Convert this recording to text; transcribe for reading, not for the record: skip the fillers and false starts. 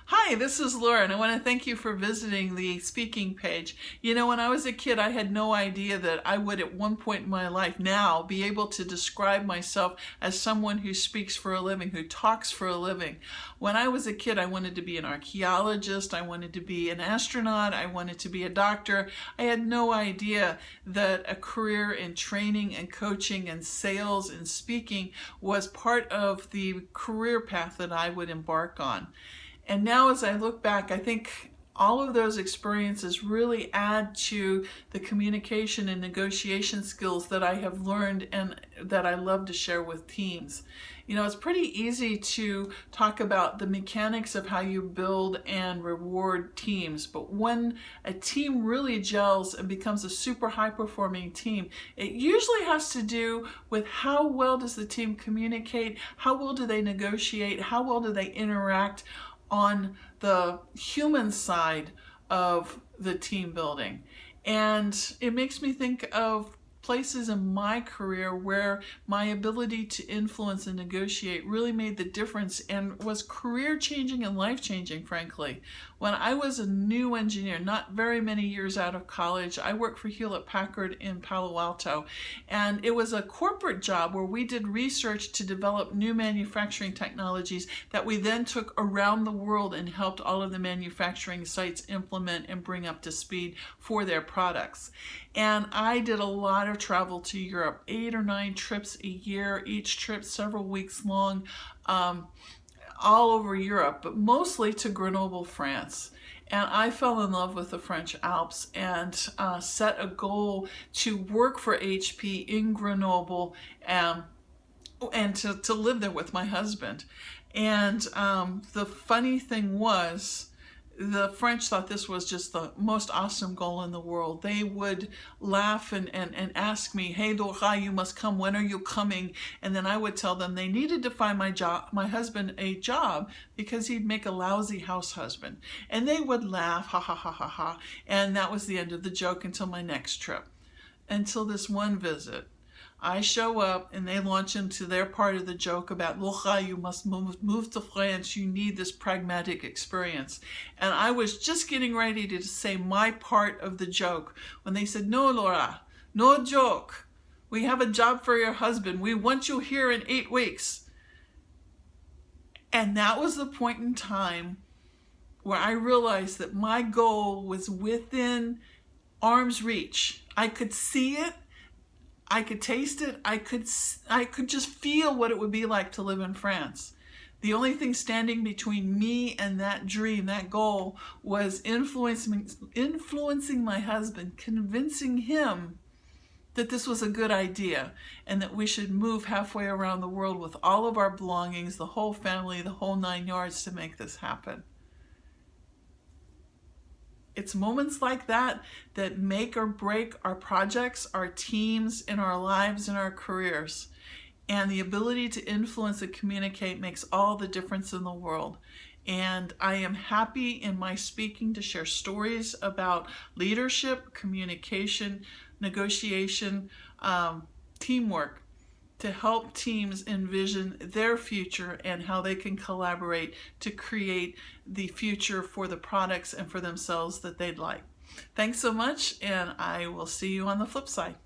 Hi, this is Laura, and I want to thank you for visiting the speaking page. You know, when I was a kid, I had no idea that I would at one point in my life now be able to describe myself as someone who speaks for a living, who talks for a living. When I was a kid, I wanted to be an archaeologist, I wanted to be an astronaut, I wanted to be a doctor. I had no idea that a career in training and coaching and sales and speaking was part of the career path that I would embark on. And now as I look back, I think all of those experiences really add to the communication and negotiation skills that I have learned and that I love to share with teams. You know, it's pretty easy to talk about the mechanics of how you build and reward teams, but when a team really gels and becomes a super high-performing team, it usually has to do with how well does the team communicate, how well do they negotiate, how well do they interact on the human side of the team building. And it makes me think of places in my career where my ability to influence and negotiate really made the difference and was career changing and life changing, frankly. When I was a new engineer, not very many years out of college, I worked for Hewlett Packard in Palo Alto, and it was a corporate job where we did research to develop new manufacturing technologies that we then took around the world and helped all of the manufacturing sites implement and bring up to speed for their products. And I did a lot of travel to Europe, 8 or 9 trips a year, each trip several weeks long, all over Europe, but mostly to Grenoble, France. And I fell in love with the French Alps and set a goal to work for HP in Grenoble and to live there with my husband. And the funny thing was, the French thought this was just the most awesome goal in the world. They would laugh and ask me, "Hey, Laura, you must come. When are you coming?" And then I would tell them they needed to find my husband a job because he'd make a lousy house husband. And they would laugh, ha ha ha ha ha. And that was the end of the joke until my next trip. Until this one visit. I show up and they launch into their part of the joke about, "Laura, you must move to France. You need this pragmatic experience." And I was just getting ready to say my part of the joke when they said, "No, Laura, no joke. We have a job for your husband. We want you here in 8 weeks." And that was the point in time where I realized that my goal was within arm's reach. I could see it. I could taste it. I could just feel what it would be like to live in France. The only thing standing between me and that dream, that goal, was influencing my husband, convincing him that this was a good idea and that we should move halfway around the world with all of our belongings, the whole family, the whole 9 yards to make this happen. It's moments like that that make or break our projects, our teams, and our lives and our careers. And the ability to influence and communicate makes all the difference in the world. And I am happy in my speaking to share stories about leadership, communication, negotiation, teamwork, to help teams envision their future and how they can collaborate to create the future for the products and for themselves that they'd like. Thanks so much, and I will see you on the flip side.